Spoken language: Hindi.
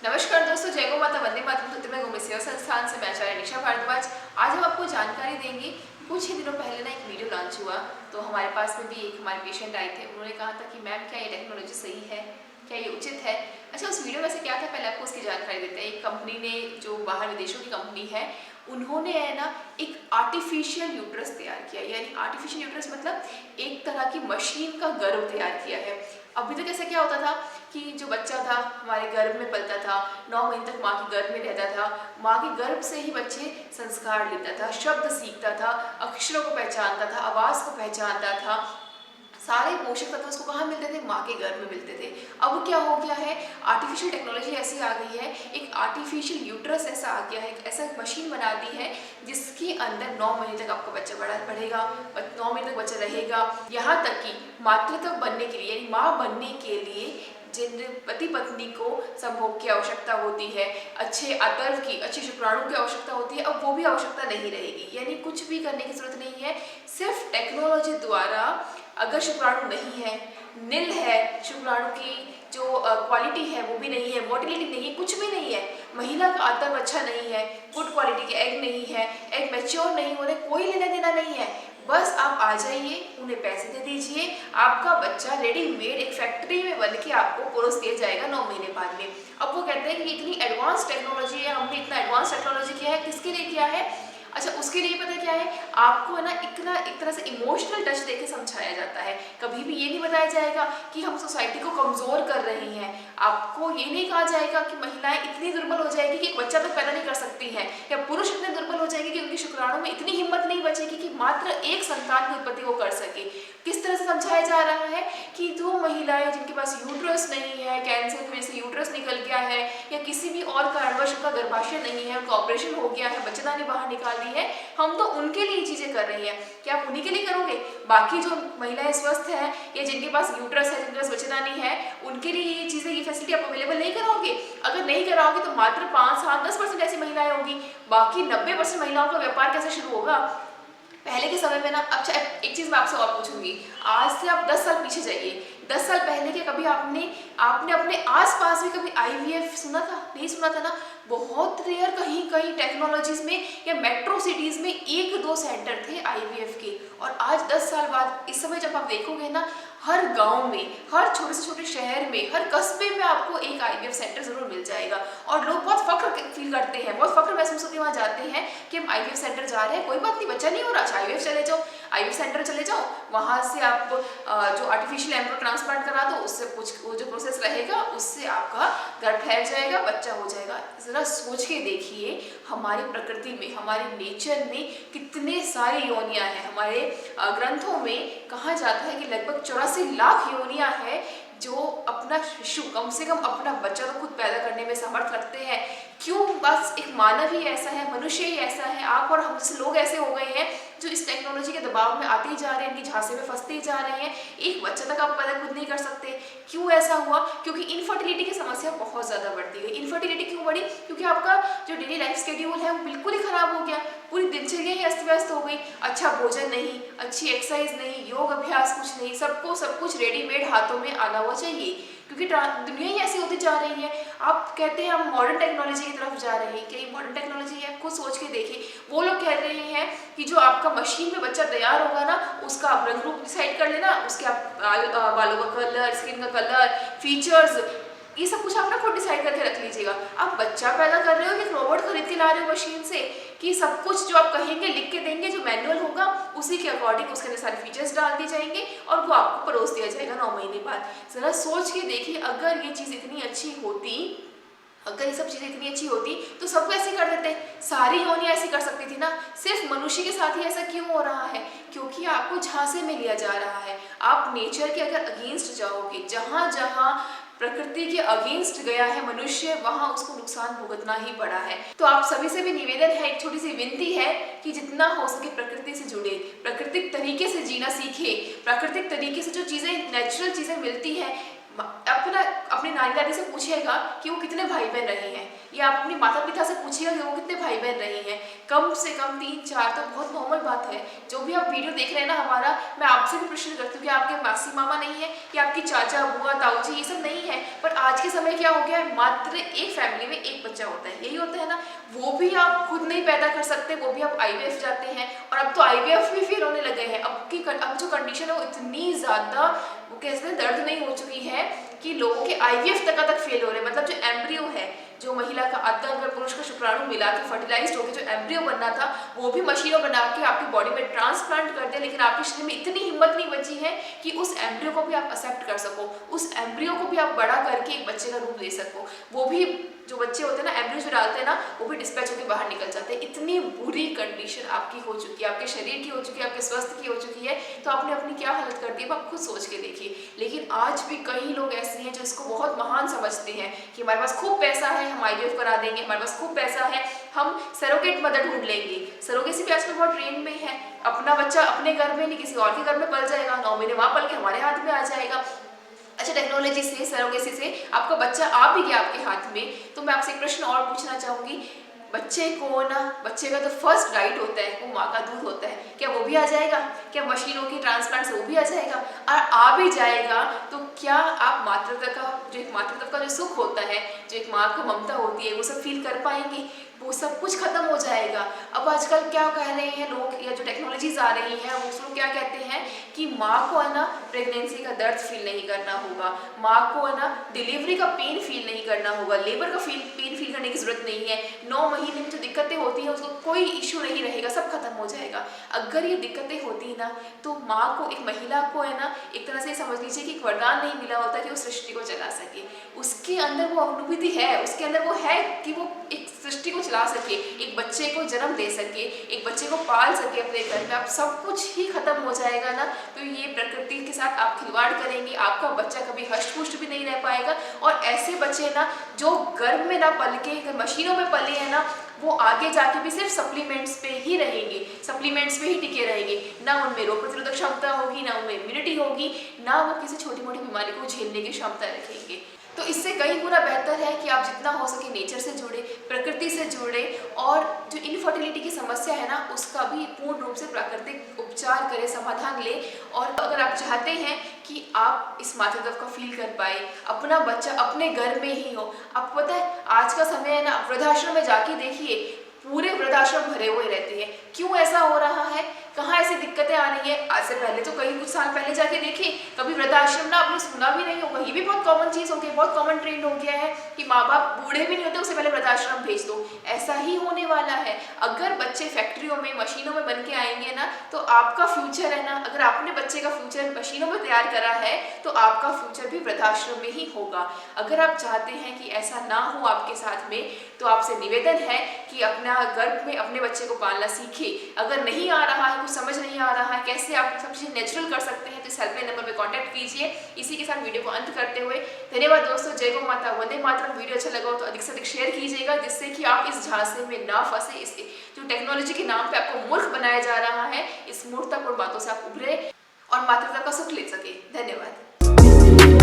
नमस्कार दोस्तों, जय गौ माता, वंदे मातरम। प्रतिमा गौ सेवा संस्थान से मैं आचार्य निशा भारद्वाज। आज हम आपको जानकारी देंगे। कुछ ही दिनों पहले ना एक वीडियो लॉन्च हुआ, तो हमारे पास में भी एक हमारे पेशेंट आए थे। उन्होंने कहा था कि मैम, क्या ये टेक्नोलॉजी सही है, क्या ये उचित है। अच्छा, उस वीडियो में से क्या था, पहले आपको उसकी जानकारी देते हैं। एक कंपनी ने, जो बाहर विदेशों की कंपनी है, उन्होंने है ना एक आर्टिफिशियल यूट्रस तैयार किया। यानी आर्टिफिशियल यूट्रस मतलब एक तरह की मशीन का गर्भ तैयार किया है। अभी तक ऐसा क्या होता था कि जो बच्चा था हमारे गर्भ में पलता था, 9 महीने तक माँ के गर्भ में रहता था। माँ के गर्भ से ही बच्चे संस्कार लेता था, शब्द सीखता था, अक्षरों को पहचानता था, आवाज़ को पहचानता था। सारे पोषक तत्व उसको कहाँ मिलते थे? माँ के गर्भ में मिलते थे। अब क्या हो गया है, आर्टिफिशियल टेक्नोलॉजी ऐसी आ गई है, एक आर्टिफिशियल यूट्रस ऐसा आ गया है, एक ऐसा मशीन बना दी है जिसके अंदर 9 महीने तक आपका बच्चा बढ़ेगा, 9 महीने तक बच्चा रहेगा। यहाँ तक कि मातृत्व बनने के लिए, यानी माँ बनने के लिए जिन पति पत्नी को संभोग की आवश्यकता होती है, अच्छे आतर्व की, अच्छे शुक्राणु की आवश्यकता होती है, अब वो भी आवश्यकता नहीं रहेगी। यानी कुछ भी करने की जरूरत नहीं है। सिर्फ टेक्नोलॉजी द्वारा, अगर शुक्राणु नहीं है, नील है, शुक्राणु की जो क्वालिटी है वो भी नहीं है, मोटिलिटी नहीं है, कुछ भी नहीं है, महिला का आतंक अच्छा नहीं है, गुड क्वालिटी के एग नहीं है, एग मैच्योर नहीं हो रहे, कोई लेना देना नहीं है। बस आप आ जाइए, उन्हें पैसे दे दीजिए, आपका बच्चा रेडीमेड एक फैक्ट्री में बन के आपको परोस दिया जाएगा 9 महीने बाद में। अब वो कहते हैं कि इतनी एडवांस टेक्नोलॉजी है, हमने इतना एडवांस टेक्नोलॉजी किया है, किसके लिए किया है? अच्छा, उसके लिए पता क्या है, आपको है ना एक तरह से इमोशनल टच देके समझाया जाता है। कभी भी ये नहीं बताया जाएगा कि हम सोसाइटी को कमजोर कर रही हैं। आपको ये नहीं कहा जाएगा कि महिलाएं इतनी दुर्बल हो जाएगी कि एक बच्चा तक पैदा नहीं कर सकती हैं, या पुरुष इतने दुर्बल हो जाएंगे कि उनके शुक्राणु में इतनी हिम्मत नहीं बचेगी कि मात्र एक संतान की उत्पत्ति वो कर सके। किस तरह से समझाया जा रहा है कि जो महिलाएं जिनके पास यूट्रस नहीं है, कैंसर की वजह से यूट्रस निकल गया है, या किसी भी और कारणवश उनका गर्भाशय नहीं है, उनका ऑपरेशन हो गया है, बच्चेदानी बाहर निकाल दी है, हम तो उनके लिए चीजें कर रही हैं। क्या आप उन्हीं के लिए करोगे? बाकी जो महिलाएं स्वस्थ हैं, या जिनके पास यूट्रस है, जिनके पास बच्चेदानी है, उनके लिए ये चीजें, ये फैसिलिटी आप अवेलेबल नहीं कराओगे? अगर नहीं कराओगे तो मात्र 5, 7, 10% ऐसी महिलाएं होगी, बाकी 90% महिलाओं का व्यापार कैसे शुरू होगा? पहले के समय में ना, अच्छा एक चीज मैं आपसे और पूछूंगी, आज से आप 10 साल पीछे जाइए। 10 साल पहले के कभी आपने अपने आसपास में कभी आईवीएफ सुना था? नहीं सुना था ना। बहुत रेयर, कहीं कहीं टेक्नोलॉजीज में या मेट्रो सिटीज में 1-2 सेंटर थे आईवीएफ के। और आज 10 साल बाद, इस समय जब आप देखोगे ना, हर गांव में, हर छोटे से छोटे शहर में, हर कस्बे में आपको एक आईवीएफ सेंटर जरूर मिल जाएगा। और लोग बहुत फख्र फील करते हैं, बहुत फख्र महसूस होकर वहाँ जाते हैं कि हम आईवीएफ सेंटर जा रहे हैं, कोई बात नहीं, बच्चा नहीं हो रहा, अच्छा आईवीएफ चले जाओ, आईवीएफ सेंटर चले जाओ, वहाँ से आप जो आर्टिफिशियल एम्ब्रियो ट्रांसप्लांट करा दो, उससे कुछ वो जो प्रोसेस रहेगा उससे आपका गर्भ ठहर जाएगा, बच्चा हो जाएगा। जरा सोच के देखिए, हमारी प्रकृति में, हमारे नेचर में कितने सारे योनियां हैं। हमारे ग्रंथों में कहा जाता है कि लगभग 84 लाख योनियां हैं जो अपना शिशु, कम से कम अपना बच्चा तो खुद पैदा करने में समर्थ रखते हैं। क्यों बस एक मानव ही ऐसा है, मनुष्य ही ऐसा है, आप और हम जैसे लोग ऐसे हो गए हैं जो इस टेक्नोलॉजी के दबाव में आते ही जा रहे हैं, इनकी झांसे में फंसते ही जा रहे हैं, एक बच्चा तक आप पैदा खुद नहीं कर सकते। क्यों ऐसा हुआ? क्योंकि इनफर्टिलिटी की समस्या बहुत ज़्यादा बढ़ती गई। इनफर्टिलिटी क्यों बढ़ी? क्योंकि आपका जो डेली लाइफ शेड्यूल है वो बिल्कुल ही खराब हो गया, पूरी दिनचर्या ही अस्त व्यस्त हो गई। अच्छा भोजन नहीं, अच्छी एक्सरसाइज नहीं, योग अभ्यास कुछ नहीं, सबको सब कुछ रेडीमेड हाथों में आना हुआ चाहिए, क्योंकि दुनिया ही ऐसी होती जा रही है। आप कहते हैं हम मॉडर्न टेक्नोलॉजी की तरफ जा रहे हैं, क्या ये मॉडर्न टेक्नोलॉजी है? खुद सोच के देखिए। वो लोग कह रहे हैं कि जो आपका मशीन में बच्चा तैयार होगा ना, उसका आप रंग रूप डिसाइड कर लेना, उसके आप बालों का कलर, स्किन का कलर, फीचर्स, ये सब कुछ आप ना खुद डिसाइड करके रख लीजिएगा। आप बच्चा पैदा कर रहे हो कि रोबोट खरीद के ला रहे हो मशीन से, कि सब कुछ जो आप कहेंगे लिख के देंगे, जो मैनुअल होगा उसी के अकॉर्डिंग उसके अंदर सारे फीचर्स डाल दिए जाएंगे और वो आपको परोस दिया जाएगा 9 महीने बाद। जरा सोच के देखिए, अगर ये चीज़ इतनी अच्छी होती, अगर ये सब चीज़ें इतनी अच्छी होती तो सबको ऐसे कर देते, सारी योनियां ऐसे कर सकती थी ना। सिर्फ मनुष्य के साथ ही ऐसा क्यों हो रहा है? क्योंकि आपको झांसे में लिया जा रहा है। आप नेचर के अगर अगेंस्ट जाओगे, जहाँ जहाँ प्रकृति के अगेंस्ट गया है मनुष्य, वहां उसको नुकसान भुगतना ही पड़ा है। तो आप सभी से भी निवेदन है, एक छोटी सी विनती है कि जितना हो सके प्रकृति से जुड़े, प्राकृतिक तरीके से जीना सीखे, प्राकृतिक तरीके से जो चीजें, नेचुरल चीजें मिलती है, अपना अपनी नानी दादी से पूछिएगा कि वो कितने भाई बहन रहे हैं, या आप अपने माता पिता से पूछिएगा कि वो कितने भाई बहन रहे हैं। कम से कम 3-4 तो बहुत नॉर्मल बात है। जो भी आप वीडियो देख रहे हैं ना हमारा, मैं आपसे भी प्रश्न करती हूँ कि आपके मासी मामा नहीं है, कि आपकी चाचा बुआ ताऊ जी, ये सब नहीं है। पर आज के समय क्या हो गया है, मात्र एक फैमिली में एक बच्चा होता है, यही होता है ना। वो भी आप खुद नहीं पैदा कर सकते, वो भी आप IVF जाते हैं, और अब तो IVF भी फेल होने लगे हैं। अब जो कंडीशन है वो इतनी ज़्यादा, वो कैसे दर्द नहीं हो चुकी है कि लोगों के IVF तक फेल हो रहे हैं। मतलब जो एम्ब्रियो है, जो महिला का अंग और पुरुष का शुक्राणु मिला के फर्टिलाइज्ड होकर जो एम्ब्रियो बनना था, वो भी मशीनों बना के आपकी बॉडी में ट्रांसप्लांट कर दे। लेकिन आपके शरीर में इतनी हिम्मत नहीं बची है कि उस एम्ब्रियो को भी आप एक्सेप्ट कर सको, उस एम्ब्रियो को भी आप बड़ा करके एक बच्चे का रूप दे सको। वो भी जो बच्चे होते हैं ना, एम्ब्रियो जो डालते हैं ना, वो भी डिस्पैच होकर बाहर निकल जाते हैं। इतनी बुरी कंडीशन आपकी हो चुकी है, आपके शरीर की हो चुकी है, आपके स्वास्थ्य की हो चुकी है, तो आपने अपनी क्या हालत कर दी है, आप खुद सोच के देखिए। लेकिन आज भी कई लोग ऐसे हैं जो इसको बहुत महान समझते हैं कि हमारे पास खूब पैसा है, हम IVF करा देंगे, हमारे पास खूब पैसा है, हम सरोगेट मदर ढूंढ लेंगे। सरोगेसी भी आजकल बहुत ट्रेंड में है। अपना बच्चा अपने घर में नहीं, किसी और के घर में पल जाएगा, 9 महीने वहाँ पल के हमारे हाथ में आ जाएगा। अच्छा, टेक्नोलॉजी से, सरोगेसी से आपका बच्चा आ भी गया आपके हाथ में, तो मैं आपसे एक प्रश्न और पूछना चाहूँगी। बच्चे का तो फर्स्ट राइट होता है वो माँ का दूध होता है, क्या वो भी आ जाएगा? क्या मशीनों की ट्रांसप्लांट से वो भी आ जाएगा? और आ भी जाएगा तो क्या आप मातृत्व का जो सुख होता है, जो एक माँ को ममता होती है, वो सब फील कर पाएंगे? वो सब कुछ खत्म हो जाएगा। अब आजकल क्या कह रहे हैं लोग, या जो टेक्नोलॉजीज आ रही हैं, वो लोग क्या कहते हैं कि माँ को है ना प्रेगनेंसी का दर्द फील नहीं करना होगा, माँ को है ना डिलीवरी का पेन फील नहीं करना होगा, लेबर का पेन फील करने की जरूरत नहीं है। 9 महीने में जो दिक्कतें होती हैं उसको कोई इशू नहीं रहेगा, सब खत्म हो जाएगा। अगर ये दिक्कतें होती ना, तो माँ को, एक महिला को है ना, एक तरह से समझ लीजिए कि एक वरदान नहीं मिला होता कि वो सृष्टि को चला सके। उसके अंदर वो अनुभूति है, उसके अंदर वो है कि वो एक सृष्टि को चला सके, एक बच्चे को जन्म दे सके, एक बच्चे को पाल सके अपने घर में। अब सब कुछ ही खत्म हो जाएगा ना, तो ये प्रकृति के साथ आप खिलवाड़ करेंगे, आपका बच्चा कभी हष्ट-पुष्ट भी नहीं रह पाएगा। और ऐसे बच्चे ना जो गर्भ में ना पल के मशीनों में पले हैं ना, वो आगे जाके भी सिर्फ सप्लीमेंट्स पे ही रहेंगे, सप्लीमेंट्स पे ही टिके रहेंगे। ना उनमें रोग प्रतिरोधक क्षमता होगी, ना उनमें इम्यूनिटी होगी, ना वो किसी छोटी मोटी बीमारी को झेलने की क्षमता रखेंगे। तो इससे कई गुना बेहतर है कि आप जितना हो सके नेचर से जुड़े, प्रकृति से जुड़े, और जो इनफर्टिलिटी की समस्या है ना, उसका भी पूर्ण रूप से प्राकृतिक उपचार करें, समाधान ले। और अगर आप चाहते हैं कि आप इस मातृत्व का फील कर पाए, अपना बच्चा अपने घर में ही हो। आपको पता है आज का समय है ना, वृद्धाश्रम में जाके देखिए, पूरे वृद्धाश्रम भरे हुए रहते हैं। क्यों ऐसा हो रहा है? कहाँ ऐसी दिक्कतें आ रही है? आज से पहले तो कई कुछ साल पहले जाके देखिए, कभी वृद्धाश्रम ना आपने सुना भी नहीं होगा। ये भी बहुत कॉमन चीज़ हो गई, बहुत कॉमन ट्रेंड हो गया है कि माँ बाप बूढ़े भी नहीं होते, उससे पहले वृद्धाश्रम भेज दो। ऐसा ही होने वाला है। अगर बच्चे फैक्ट्रियों में, मशीनों में बन के आएंगे ना, तो आपका फ्यूचर है ना, अगर आपने बच्चे का फ्यूचर मशीनों में तैयार करा है, तो आपका फ्यूचर भी वृद्धाश्रम में ही होगा। अगर आप चाहते हैं कि ऐसा ना हो आपके साथ में, तो आपसे निवेदन है कि अपना गर्भ में अपने बच्चे को पालना सीखिए। अगर नहीं आ रहा है, कुछ समझ नहीं आ रहा है, कैसे आप सब चीज़ नेचुरल कर सकते हैं, तो इस हेल्पलाइन नंबर पे कांटेक्ट कीजिए। इसी के साथ वीडियो को अंत करते हुए धन्यवाद दोस्तों। जय गौ माता, वंदे मातरम। वीडियो अच्छा लगा हो तो अधिक से अधिक शेयर कीजिएगा, जिससे कि आप इस झांसे में ना फंसे, इस जो टेक्नोलॉजी के नाम पे आपको मूर्ख बनाया जा रहा है, इस मूर्खतापूर्ण बातों से आप उभरे और मातृत्व का सुख ले सके। धन्यवाद।